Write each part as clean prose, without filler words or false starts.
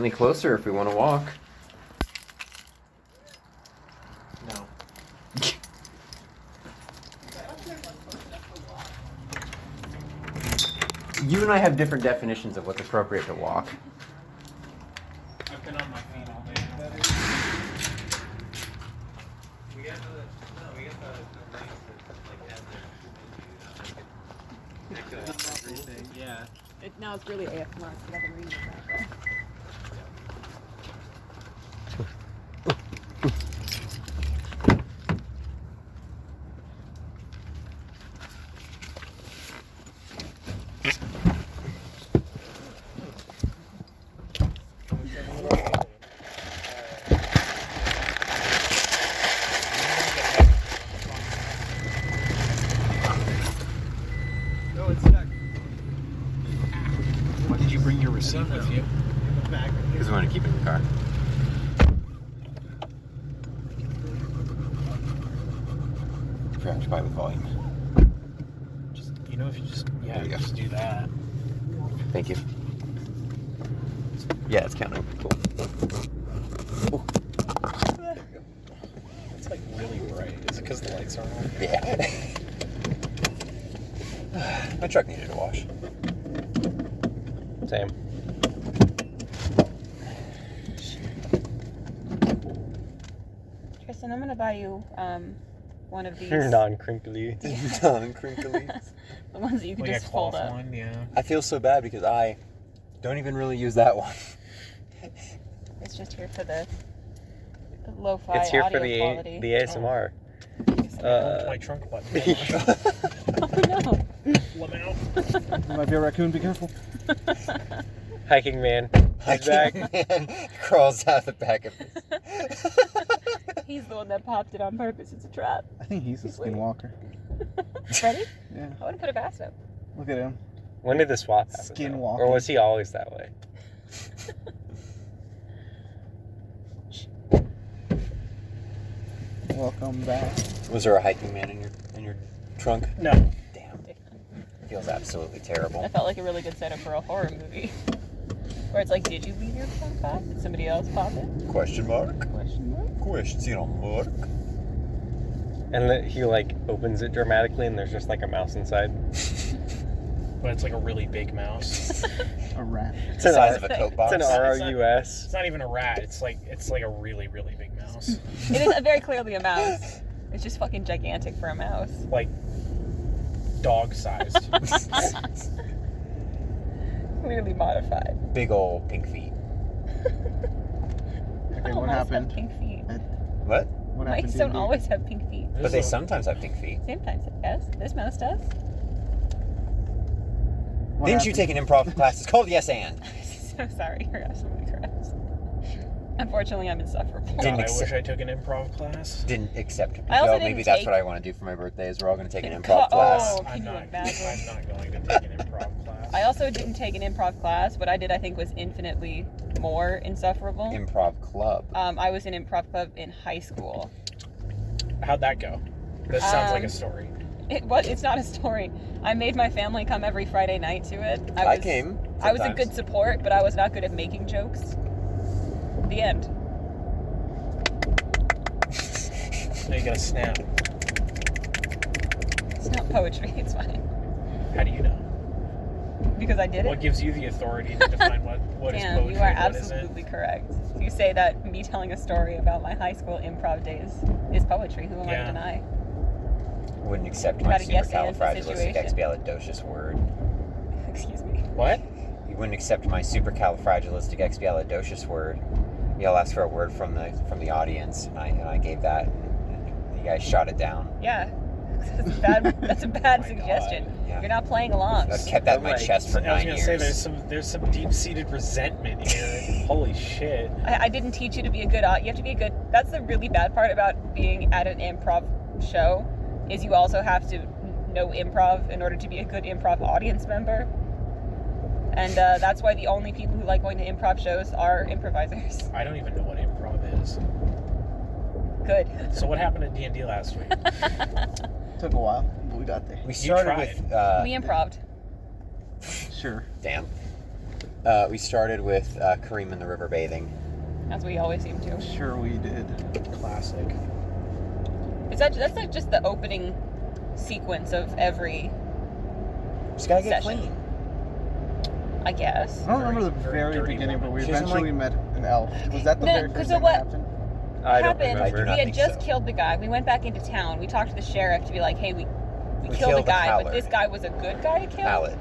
certainly closer if we want to walk. No. You and I have different definitions of what's appropriate to walk. I've been on my feet all day. We got the links that like everything. Yeah. Now it's really ASMR, so I can read it that way. No, it's stuck. Why did you bring your receipt with you? Because we want to keep it in the car. Preoccupied with volume. Just, you know, if you just, There you go. just do that. Thank you. Yeah, it's counting. Cool. It's like really bright. Is it because the lights aren't on? Yeah. My truck needed a wash. Same. Tristan, I'm gonna buy you one of these. Non-crinkly. Non-crinkly. The ones that you can Like just a fold cloth up. one, yeah. I feel so bad because I don't even really use that one. It's just here for the lo-fi It's here audio for the quality. the ASMR. My trunk button. Oh no! Let me out. Might be a raccoon, be careful. Hiking man. He's back. Man crawls out the back of this. He's the one that popped it on purpose. It's a trap. I think he's a skinwalker. Ready? Yeah. I want to put a vest up. Look at him. When did the swap happen? Skinwalker. Or was he always that way? Welcome back. Was there a hiking man in your trunk? No. Damn. Feels absolutely terrible. That felt like a really good setup for a horror movie. Where it's like, did you leave your trunk pop? Did somebody else pop it? Question mark? Question mark? Question mark? And then he like opens it dramatically and there's just like a mouse inside. But it's like a really big mouse. A rat. It's the size of a Coke It's box. an ROUS. It's not even a rat. It's like a really, really big mouse. It is very clearly a mouse. It's just fucking gigantic for a mouse. Like dog sized. Clearly modified. Big old pink feet. Okay, All what mice happened? have pink feet. What? What happened? Mice don't D&D? always have pink feet. But they sometimes have pink feet. Sometimes, yes. This mouse does. What Didn't you happened? take an improv class? It's called Yes and. So sorry, you're absolutely correct. Unfortunately, I'm insufferable. Didn't God, I accept- wish I took an improv class. Didn't accept it. I also Well, maybe didn't that's take- what I want to do for my birthday is we're all going to take an Oh, improv class. can I'm you not imagine? going to take an improv class. I also didn't take an improv class. What I did, I think, was infinitely more insufferable. Improv club. I was in improv club in high school. How'd that go? This sounds like Um, a story. It's not a story. I made my family come every Friday night to it. I came. I was a sometimes. good support, but I was not good at making jokes. The end. Now you gotta snap. It's not poetry. It's fine. How do you know? Because I did What it. gives you the authority to define what is Dan, poetry you are and what isn't? absolutely correct. You say that me telling a story about my high school improv days is poetry. Who am I Yeah. to deny? Wouldn't accept You my gotta guess and the supercalifragilisticexpialidocious word. Excuse me. What? You wouldn't accept my supercalifragilisticexpialidocious word. Y'all asked for a word from the audience, and I gave that. And you guys shot it down. Yeah. That's a bad Oh my suggestion. God. Yeah. You're not playing along. I've kept that in my Like, chest for I was 9 gonna years. say there's some deep seated resentment here. Holy shit. I didn't teach you to be a good. You have to be a good. That's the really bad part about being at an improv show, is you also have to know improv in order to be a good improv audience member. And that's why the only people who like going to improv shows are improvisers. I don't even know what improv is. Good. So what happened at D&D last week? Took a while, but we got there. We started tried. with We improved. Sure. damn. We started with Kareem in the river bathing. As we always seem to. Sure we did. Classic. That's like just the opening sequence of every Just gotta get session. clean. I guess. I don't remember the Very very dirty beginning, but we She doesn't eventually met an elf. Was that the No, very 'cause first of thing what- that happened? I don't happened, I do remember. not we had think just so. killed the guy. We went back into town. We talked to the sheriff to be like, hey, we We killed a killed the guy, but Howler. this guy was a good guy to kill? Mallet.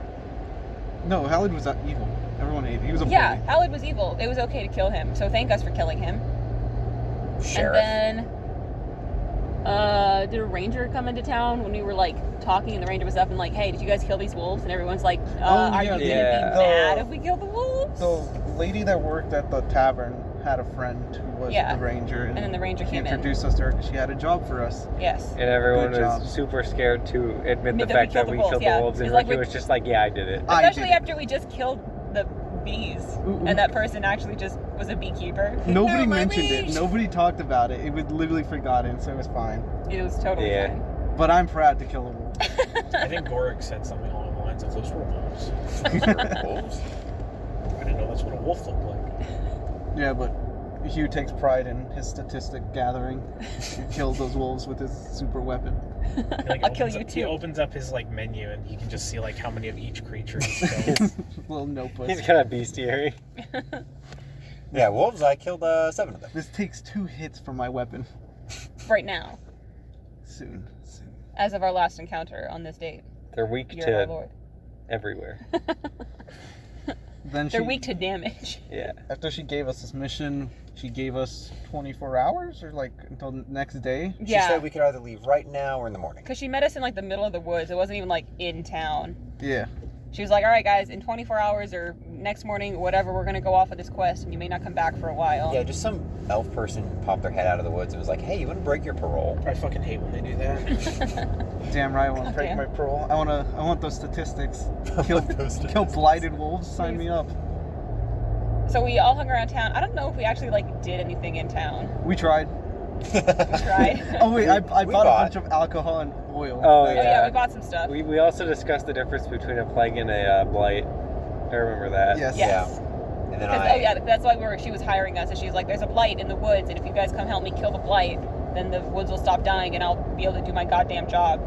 No, Halid was evil. Everyone hated. He was a Yeah, bully. Halid was evil. It was okay to kill him, so thank us for killing him. Sheriff. And then, did a ranger come into town when we were like talking, and the ranger was up and like, hey, did you guys kill these wolves? And everyone's like, are you gonna yeah. be mad if we kill the wolves? The lady that worked at the tavern had a friend who was Yeah. the ranger, And then the ranger she came in. introduced us to her because she had a job for us. Yes. And everyone Good job. was super scared to admit Admit the that we fact that killed the we wolves, killed yeah. the wolves, and It's like Ricky we- was just like, yeah, I did it. I Especially did it. after we just killed the bees, Ooh. and that person actually just was a beekeeper. Nobody They're my mentioned it. bees. Nobody talked about it. It was literally forgotten, so it was fine. It was totally Yeah. fine. But I'm proud to kill a wolf. I think Gorik said something along the lines of those were wolves. Wolves? I didn't know that's what a wolf looked like. Yeah, but Hugh takes pride in his statistic gathering. He killed those wolves with his super weapon. He, like, I'll kill opens you up- He too. opens up his like menu and you can just see like how many of each creature he's killed. Little notebook. He's kind of bestiary. Yeah, wolves, I killed 7 of them. This takes 2 hits for my weapon. Right now, Soon. as of our last encounter on this date. They're weak You're our to lord. everywhere. Then They're weak to damage. Yeah. After she gave us this mission, she gave us 24 hours or like until the next day. She Yeah. said we could either leave right now or in the morning. Because she met us in like the middle of the woods. It wasn't even like in town. Yeah. She was like, all right, guys, in 24 hours or next morning, whatever, we're going to go off of this quest and you may not come back for a while. Yeah, just some elf person popped their head out of the woods and was like, hey, you want to break your parole? I fucking hate when they do that. Damn right, I want to God break damn. my parole. I want those statistics. Kill, Those kill statistics. blighted wolves. Sign me up. So we all hung around town. I don't know if we actually like did anything in town. We tried. We tried. Oh wait, I We bought a bought. bunch of alcohol and oil. Oh, Oh yeah, yeah. we bought some stuff. We also discussed the difference between a plague and a blight. I remember that. Yes. Yes. And then Because, oh yeah, that's why she was hiring us. And she was like, there's a blight in the woods, and if you guys come help me kill the blight, then the woods will stop dying, and I'll be able to do my goddamn job.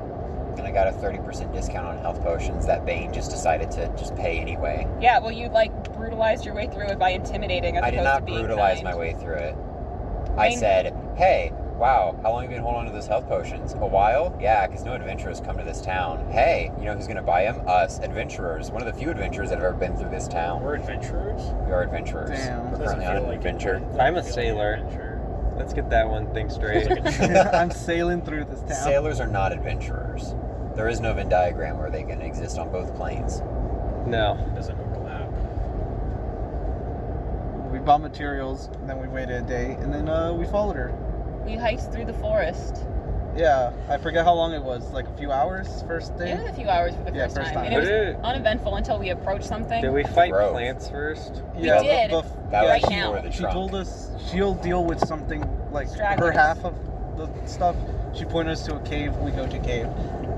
and I got a 30% discount on health potions that Bane just decided to just pay anyway. Yeah, well, you like brutalized your way through it by intimidating as I did opposed not to being brutalize kind. my way through it. I Bane- said, hey, wow, how long have you been holding on to those health potions? A while? Yeah, because no adventurers come to this town. Hey, you know who's going to buy them? Us, adventurers. One of the few adventurers that have ever been through this town. We're adventurers. We are adventurers. Damn. We're Doesn't currently on feel an like adventure. it. I'm a Doesn't feel like sailor. an adventure. Let's get that one thing straight. Feels like a- I'm sailing through this town. Sailors are not adventurers. There is no Venn diagram where they can exist on both planes. No. doesn't overlap. We bought materials, and then we waited a day, and then we followed her. We hiked through the forest. Yeah, I forget how long it was. Like a few hours first day. It was a few hours for the Yeah, first first time. time. And it was Did it- uneventful until we approached something. Did we fight Grove. plants first? Yeah, We did. That Right was now. before the She trunk. told us she'll deal with something like her Stragglers. half of the stuff. She pointed us to a cave. We go to cave.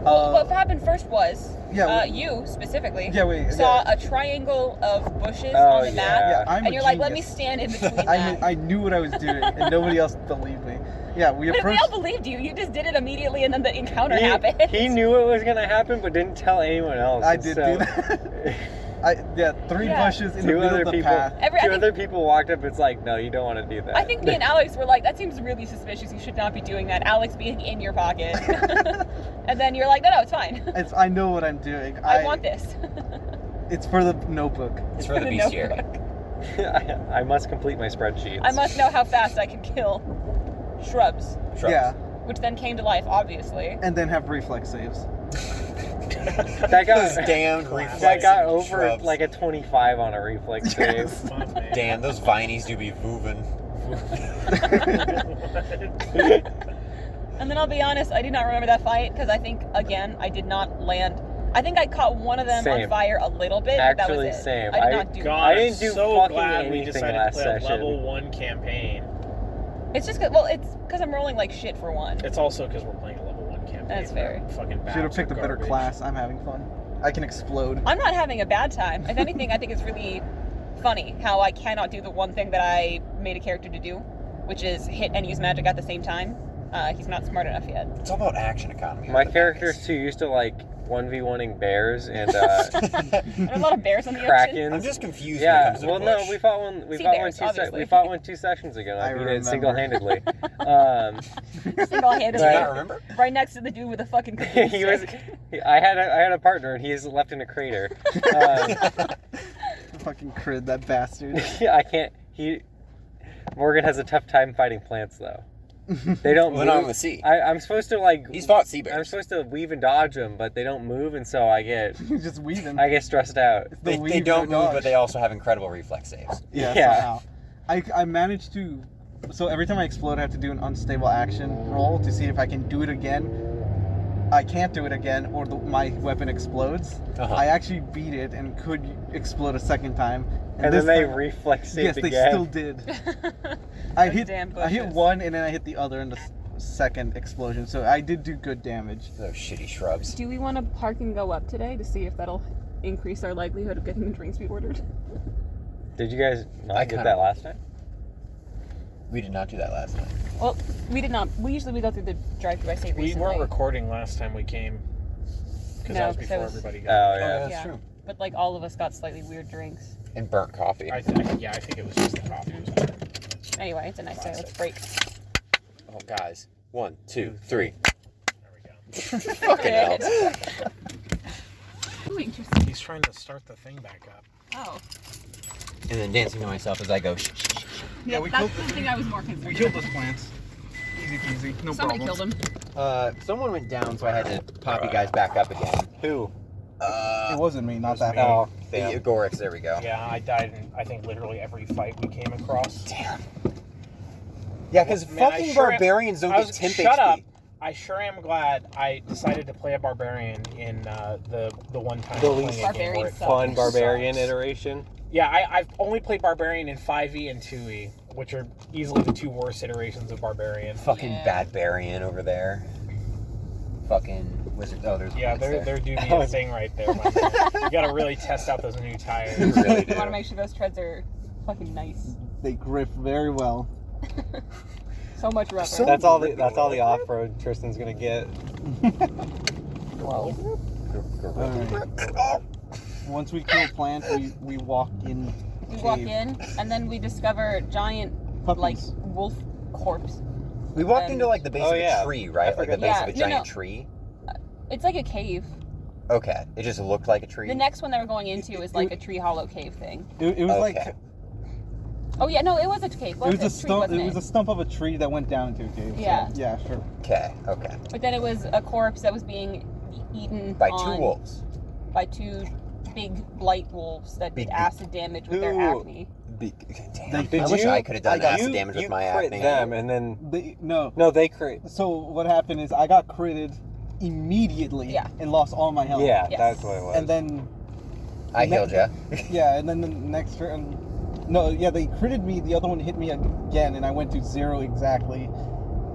Well, what happened first was, yeah, you specifically, yeah, wait, saw yeah. a triangle of bushes Oh, on the map. Yeah, I'm And a you're like, let me genius. stand in between I that. knew what I was doing, and nobody else believed me. Yeah, we But we approached. all believed you. You just did it immediately, and then the encounter happened. He knew it was gonna happen, but didn't tell anyone else. I and did so- do that. Three Yeah. bushes in the Two middle other of the people. path. I Two think- other people walked up. It's like, no, you don't want to do that. I think me and Alex were like, that seems really suspicious. You should not be doing that. Alex being in your pocket. And then you're like, no, it's fine. I know what I'm doing. I want this. It's for the notebook. It's for the bestiary. notebook. I must complete my spreadsheets. I must know how fast I can kill shrubs, Shrubs. Yeah, which then came to life, obviously. and then have reflex saves. That Those got damned reflexes. that got over shrubs. like a 25 on a reflex save. Fun, man. Damn, those vinies do be moving. And then I'll be honest, I do not remember that fight because I think, again, I did not land. I think I caught one of them on Same. fire a little bit, but that was Actually, it. same. I did I- not do God, I I'm didn't do so fucking glad we anything decided last to play session. a level 1 campaign. It's just, well, it's because I'm rolling like shit for one. It's also because we're playing a level 1 campaign. That's fair. Fucking Should have picked a better garbage. class. I'm having fun. I can explode. I'm not having a bad time. If anything, I think it's really funny how I cannot do the one thing that I made a character to do, which is hit and use magic at the same time. He's not smart enough yet. It's all about action economy. My character's too used to like 1v1ing bears and There's a lot of bears on the ocean. krakens. I'm just confused. Yeah, when it comes to well, the no, bush. we fought one. We Sea fought bears, obviously. we fought one 2 sessions ago. And I beat it remember. single-handedly. Single-handedly. Do you not remember? Right next to the dude with a fucking he was. I had a partner, and he's left in a crater. Fucking crid, that bastard. I can't. Morgan has a tough time fighting plants, though. They don't Well, move. not on the sea. I'm supposed to like. He's fought sea bears. I'm supposed to weave and dodge them, but they don't move, and so I get Just weaving. stressed out. They weave don't or move, dodge. but they also have incredible reflex saves. Yeah, Yeah. somehow. I managed to. So every time I explode, I have to do an unstable action roll to see if I can do it again. I can't do it again, or my weapon explodes. Uh-huh. I actually beat it and could explode a second time. And this then they time- reflex saved Yes, they again. still did. I hit damn I hit bushes. one and then I hit the other in the second explosion. So I did do good damage. Those shitty shrubs. Do we want to park and go up today to see if that'll increase our likelihood of getting the drinks we ordered? Did you guys not I get kinda- that last time? We did not do that last night. Well, we did not. We usually go through the drive-thru. I say We recently. weren't recording last time we came. Because No, that was 'cause before that was- everybody Oh got yeah. that's Yeah. true. But like all of us got slightly weird drinks. And burnt coffee. I think it was just the coffee. It was Anyway, it's a nice day. Let's break. Oh, guys. 1, 2, 3. there we go. Fucking hell. Ooh, interesting. He's trying to start the thing back up. Oh. And then dancing to myself as I go, shh, shh, shh. Yeah, we that's killed the thing I was more concerned We killed about. those plants. Easy peasy. No Somebody problem. killed him. Someone went down, so I had to pop you guys back up again. Who? It wasn't me, not was that me. one. Oh, The damn. Agorix, there we go. Yeah, I died in, I think, literally every fight we came across. Damn. Yeah, because Man, I fucking sure am- barbarians don't I get was, temp shut HP. up. I sure am glad I decided to play a barbarian in the one time. The I was least playing a game where it Barbarian Fun fucking barbarian sucks. iteration. Yeah, I've only played barbarian in 5e and 2e, which are easily the two worst iterations of barbarian. Fucking Yeah. Badbarian over there. Fucking wizard. Oh, there's Yeah, wizards there do be Oh. a thing right there. My man. You gotta really test out those new tires. You really You do. want to make sure those treads are fucking nice. They grip very well. So much rubber. So- That's all the off-road Tristan's gonna get. Whoa. Alright. Once we kill plants, we walk in. We walk cave. in, and then we discover giant, Puppies. like, wolf corpse. We walked And- into like the base Oh, of yeah. a tree, right? I Like the forgot base that. of a Yeah, no, giant no. tree. It's like a cave. Okay, it just looked like a tree. The next one that we're going into is like a tree hollow cave thing. It was Okay. like Oh yeah, no, it was a cave. it was a tree, stump. wasn't It was a stump of a tree that went down into a cave. so, Yeah. yeah, sure. Okay, okay. But then it was a corpse that was being eaten By on- two wolves. By two big blight wolves that did Big- acid damage with their Ooh. acne. Damn. Did I wish you- I could have done acid damage with you my crit acne. them, and then No. they crit. So what happened is I got critted immediately Yeah. and lost all my health. Yeah, Yes. that's what it was. And then I healed ya. yeah, and then the next turn. No, yeah, they critted me. The other one hit me again, and I went to 0 exactly.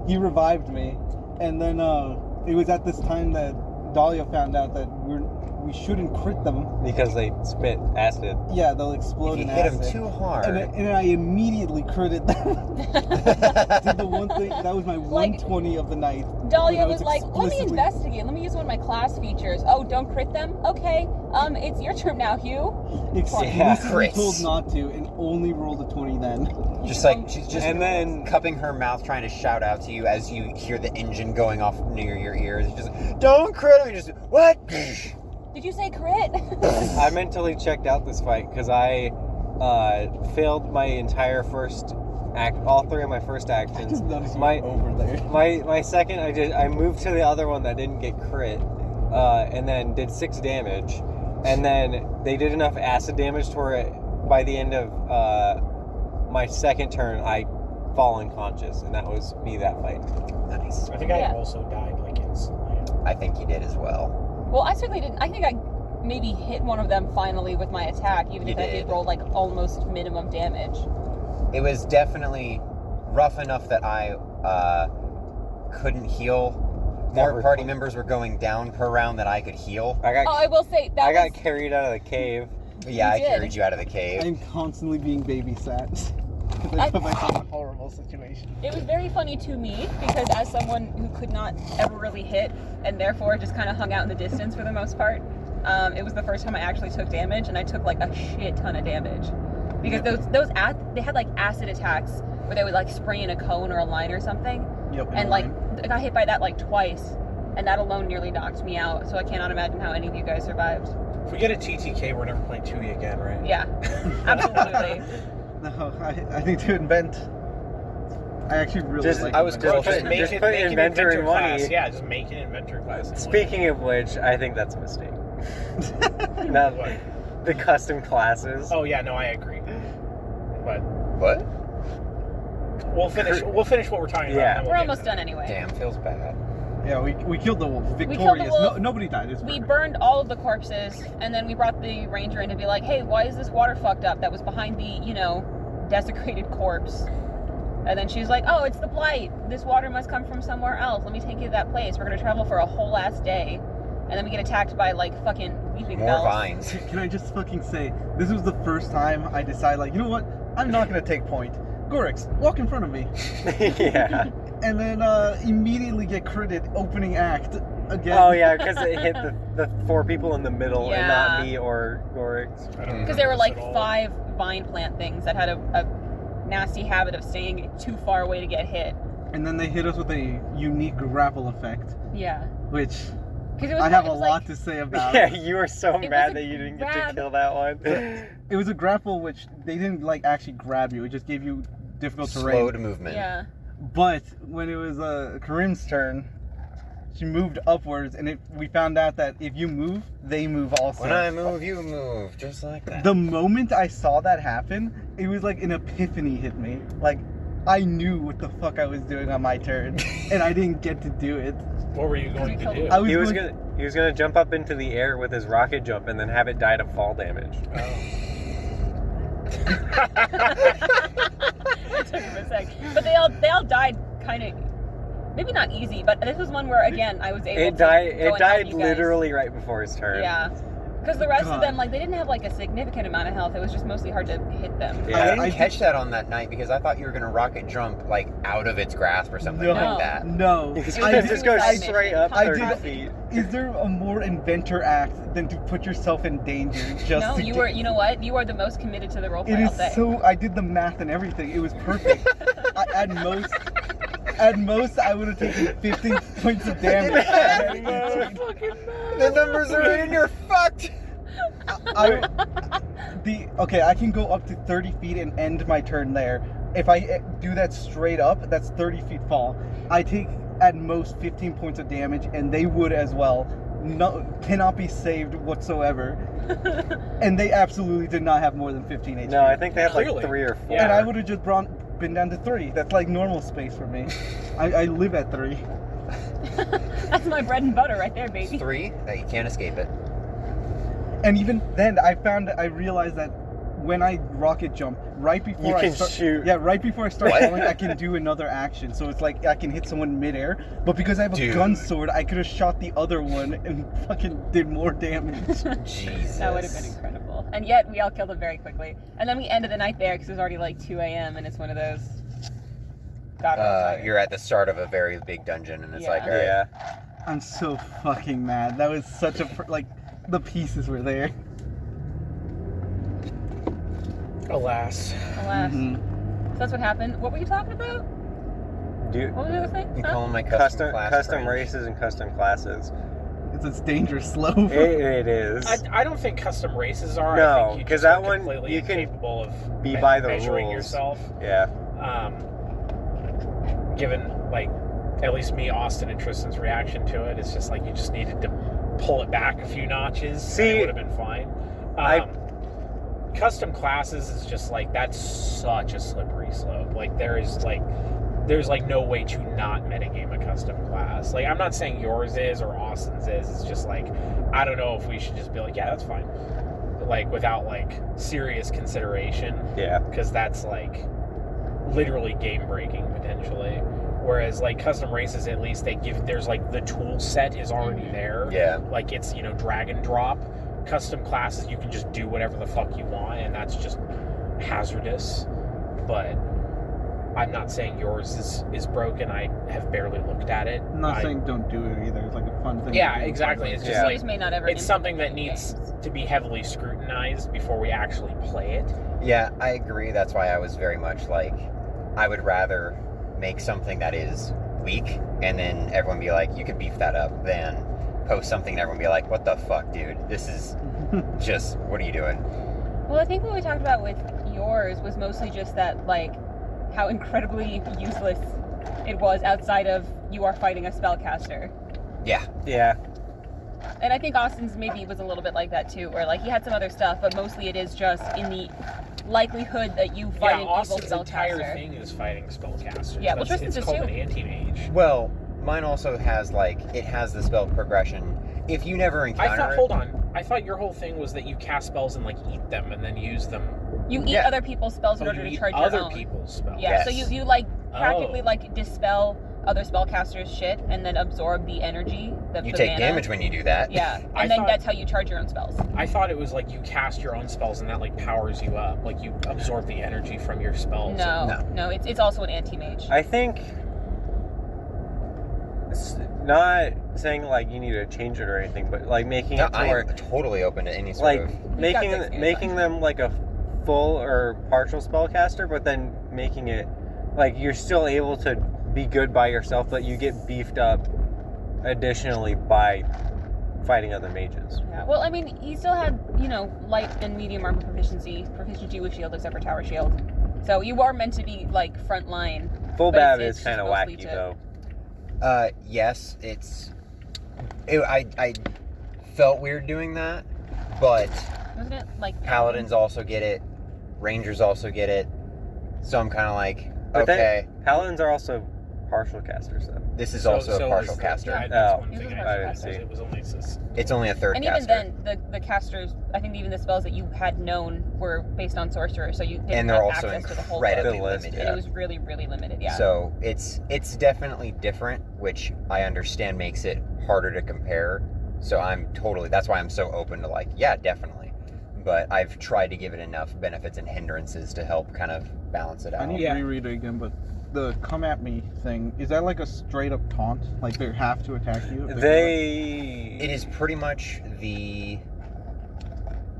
He revived me, and then it was at this time that Dahlia found out that we shouldn't crit them. because they spit acid. Yeah, they'll explode If you in hit acid. him too hard. And I immediately critted them. Did the one thing that was my Like- 120 of the night. Dahlia When I was like, let me explicitly- investigate. Let me use one of my class features. Oh, don't crit them? Okay. It's your turn now, Hugh. Explicitly Crits. told not to, and only rolled a 20 then. Just like she's just And then- cupping her mouth, trying to shout out to you as you hear the engine going off near your ears. Just don't crit him. Just what? Did you say crit? I mentally checked out this fight because I failed my entire first act, all 3 of my first I actions. just noticed you My- were over there. My second, I moved to the other one that didn't get crit, and then did 6 damage, and then they did enough acid damage to where by the end of my second turn I fall unconscious, and that was me that fight. Nice. I think I Yeah. also died like instantly. I think you did as well. Well, I certainly didn't. I think I maybe hit one of them finally with my attack, even You if I did. did roll like almost minimum damage. It was definitely rough enough that I couldn't heal. More Never. party members were going down per round than I could heal. I got Oh, I will say that I got was, carried out of the cave. Yeah, I You did. carried you out of the cave. I'm constantly being babysat. Because I put myself in a horrible situation. It was very funny to me because as someone who could not ever really hit and therefore just kind of hung out in the distance for the most part, it was the first time I actually took damage, and I took like a shit ton of damage because they had like acid attacks where they would like spray in a cone or a line or something, Yep. and like I got hit by that like twice, and that alone nearly knocked me out. So I cannot imagine how any of you guys survived. If we get a TTK, we're never playing 2E again, right? Yeah, absolutely. No, I need to invent. I actually really Just- like I was inventing. just put inventor in one class. E. Yeah, just make an inventor class. Speaking of which, I think that's a mistake. Not the custom classes. Oh yeah, no, I agree. But What? we'll finish what we're talking about. Yeah. and then we'll We're get almost to done that. anyway. Damn, feels bad. Yeah, we killed the wolf. killed the Victorious. wolf. Nobody died. It was We perfect. burned all of the corpses, and then we brought the ranger in to be like, hey, why is this water fucked up that was behind the, desecrated corpse? And then she's like, oh, it's the blight. This water must come from somewhere else. Let me take you to that place. We're going to travel for a whole ass day. And then we get attacked by, like, fucking weeping More bells. vines. Can I just fucking say, this was the first time I decided, like, you know what? I'm not gonna take point. Gorix, walk in front of me. Yeah. And then immediately get critted opening act again. Oh yeah, because it hit the 4 people in the middle and not Yeah. me or Gorix. I don't Because there were, remember like, this at all. 5 vine plant things that had a nasty habit of staying too far away to get hit. And then they hit us with a unique grapple effect, Yeah. which Because it was I have it a was lot like, to say about. Yeah, you were so was mad a that you didn't get to grab. kill that one. It was a grapple which they didn't like actually grab you. It just gave you difficult terrain. Slowed movement. Yeah. But when it was Corinne's turn, she moved upwards, and we found out that if you move, they move also. When I move, you move, just like that. The moment I saw that happen, it was like an epiphany hit me. Like, I knew what the fuck I was doing on my turn, and I didn't get to do it. What were you going to do? I was He was going- gonna jump up into the air with his rocket jump and then have it die to fall damage. It took him a sec. But they all died kind of, maybe not easy, but this was one where, again, I was able It to died. go It and died help you guys. literally right before his turn. Yeah. Because the rest of God. them, like, they didn't have, like, a significant amount of health. It was just mostly hard to hit them. Yeah. I didn't I catch that on that night because I thought you were gonna rocket jump like out of its grasp or something No. like that. No. He's It gonna was just go suicide straight mission. up I 30 did- feet. Is there a more inventor act than to put yourself in danger just No, to you get- were, you know what? You are the most committed to the roleplay, It I'll is say. so. I did the math and everything. It was perfect. At most, I would have taken 15 points of damage. The numbers are in. You're fucked. Okay, I can go up to 30 feet and end my turn there. If I do that straight up, that's 30 feet fall. I take at most 15 points of damage, and they would as well. No, cannot be saved whatsoever. And they absolutely did not have more than 15 HP. No, I think they had like Clearly. 3 or 4. Yeah. And I would have just been down to 3. That's like normal space for me. I live at 3. That's my bread and butter right there, baby. 3. That you can't escape it. And even then, I realized that when I rocket jump, right before You I can start, shoot. Yeah, right before I start What? falling, I can do another action. So it's like I can hit someone midair. But because I have a Dude. gun sword, I could have shot the other one and fucking did more damage. Jesus. That would have been incredible. And yet, we all killed them very quickly. And then we ended the night there because it was already like 2 a.m. and it's one of those. God, I'm tired. You're at the start of a very big dungeon, and it's Yeah. like, all right. Yeah. I'm so fucking mad. That was such a like, the pieces were there. Alas. Alas. Mhm. So that's what happened. What were you talking about? Dude, What was the other thing? You Huh? call them my custom class custom friends. races and custom classes. It's dangerous slow. It is. I don't think custom races are. No, I think you 'cause just that are one, completely you can incapable of be by the measuring rules. yourself. Yeah. Given like at least me, Austin, and Tristan's reaction to it, it's just like you just needed to pull it back a few notches. And See, it would have been fine. Custom classes is just like that's such a slippery slope. Like there's no way to not metagame a custom class. Like I'm not saying yours is or Austin's is. It's just like I don't know if we should just be like, yeah, that's fine. Like without like serious consideration. Yeah. Because that's like literally game breaking potentially. Whereas like custom races, at least there's like the tool set is already there. Yeah. Like it's drag and drop. custom classes, you can just do whatever the fuck you want, and that's just hazardous. But I'm not saying yours is broken. I have barely looked at it. I'm not saying don't do it either. It's like a fun thing. Yeah, to do. exactly. It's just You like just may not ever it's something that implement needs games. to be heavily scrutinized before we actually play it. Yeah, I agree. That's why I was very much like, I would rather make something that is weak and then everyone be like, you could beef that up, than post something and everyone be like, what the fuck, dude? This is just, what are you doing? Well, I think what we talked about with yours was mostly just that, like, how incredibly useless it was outside of you are fighting a spellcaster. Yeah. Yeah. And I think Austin's maybe was a little bit like that too, where like he had some other stuff, but mostly it is just in the likelihood that you fight Yeah, an evil Austin's entire spellcaster. thing is fighting spellcasters. Yeah, well, It's Tristan's is called too. an anti-mage. Well, mine also has, like, it has the spell progression. If you never encounter it... Hold on. I thought your whole thing was that you cast spells and like eat them and then use them. You eat Yeah. other people's spells in Oh, order you to eat charge other your own. people's spells. Yeah, so Yes. you like practically Oh. like dispel other spellcasters' shit and then absorb the energy. You the take mana. damage when you do that. Yeah, I and then thought- that's how you charge your own spells. I thought it was like you cast your own spells and that like powers you up. Like you absorb the energy from your spells. No, it's also an anti-mage. I think it's not saying like you need to change it or anything, but like making No, it to I where am totally open to any sort like of... We've got making the experience making on. them like a full or partial spellcaster, but then making it like you're still able to be good by yourself, but you get beefed up additionally by fighting other mages. Yeah, well, I mean, he still had, light and medium armor proficiency with shield except for tower shield. So you are meant to be, like, front line. Full But bab it's is kind of just mostly wacky to- though. Yes, I felt weird doing that, but Wasn't it, like... Paladins also get it, Rangers also get it, so I'm kind of like, But okay, Paladins are also partial casters though. this is also a partial is the- caster. yeah, that's Oh. one It was thing a I partial didn't caster. see. It was only It's only a third And caster. even then, the casters, I think even the spells that you had known were based on sorcerer, so you didn't And they're have also access to the whole incredibly book. limited. And it was really, really limited, yeah. So it's definitely different, which I understand makes it harder to compare. So that's why I'm so open to like, yeah, definitely. But I've tried to give it enough benefits and hindrances to help kind of balance it I out. need Yeah. to reread it again, but the come at me thing, is that like a straight up taunt? Like they have to attack you? if they It is pretty much the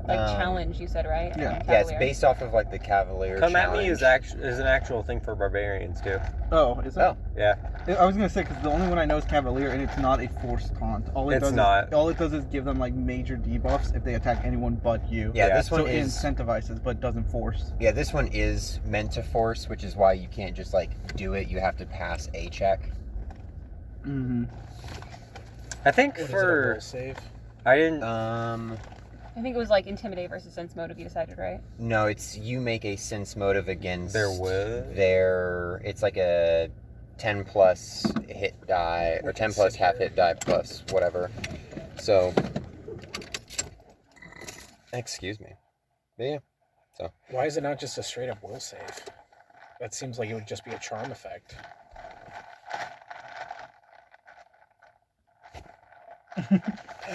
Like challenge, you said, right? Yeah. yeah, it's Cavalier. based off of like the Cavalier Come at me challenge. is an actual thing for barbarians too. Oh, is it? Oh. Yeah. I was gonna say because the only one I know is Cavalier, and it's not a forced taunt. All It's does not. All it does is give them like major debuffs if they attack anyone but you. Yeah, Yeah. this one So it is incentivizes, but doesn't force. Yeah, this one is meant to force, which is why you can't just like do it. You have to pass a check. Mm-hmm. I think What is it, a for will save? I didn't I think it was like intimidate versus sense motive you decided, right? No, it's you make a sense motive against Their will? it's like a 10 plus hit die or 10 plus half hit die plus whatever. So excuse me. But yeah. Why is it not just a straight up will save? That seems like it would just be a charm effect.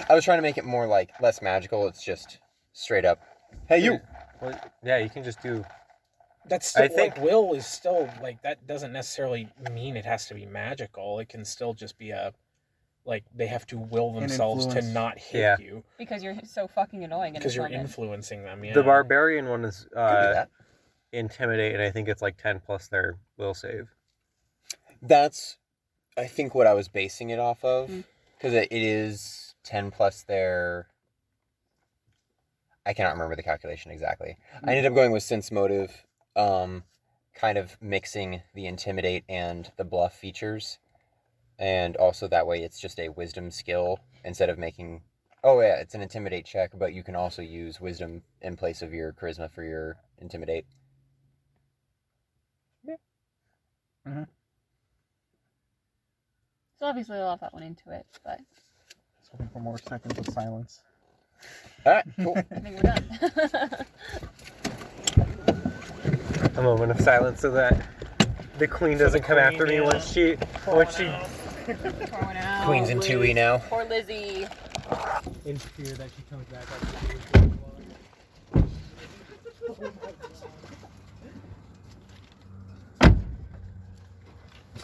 I was trying to make it more like less magical. It's just straight up. Hey you. well, yeah, you can just do That's still I think- like will is still like that doesn't necessarily mean it has to be magical. It can still just be a like they have to will themselves to influence. not hit Yeah. you Because you're so fucking annoying in because this you're moment. influencing them. Yeah. the barbarian one is Could do that. intimidate, and I think it's like 10 plus their will save. That's, I think, what I was basing it off of. Mm. Because it is 10 plus their... I cannot remember the calculation exactly. I ended up going with sense motive, kind of mixing the intimidate and the bluff features. And also that way it's just a wisdom skill instead of making... Oh yeah, it's an intimidate check, but you can also use wisdom in place of your charisma for your intimidate. So obviously a lot thought went into it, but Just hoping for more seconds of silence. Alright, cool. I think we're done. A moment of silence so that the queen So the doesn't come after queen, me yeah. once she Throwing out. Queen's in 2E now. Poor Lizzie. in fear that she comes back after the game. Oh my god.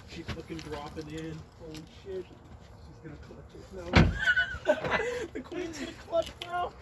She's fucking dropping in. Holy shit. She's gonna clutch it. No. The queen's gonna clutch, bro.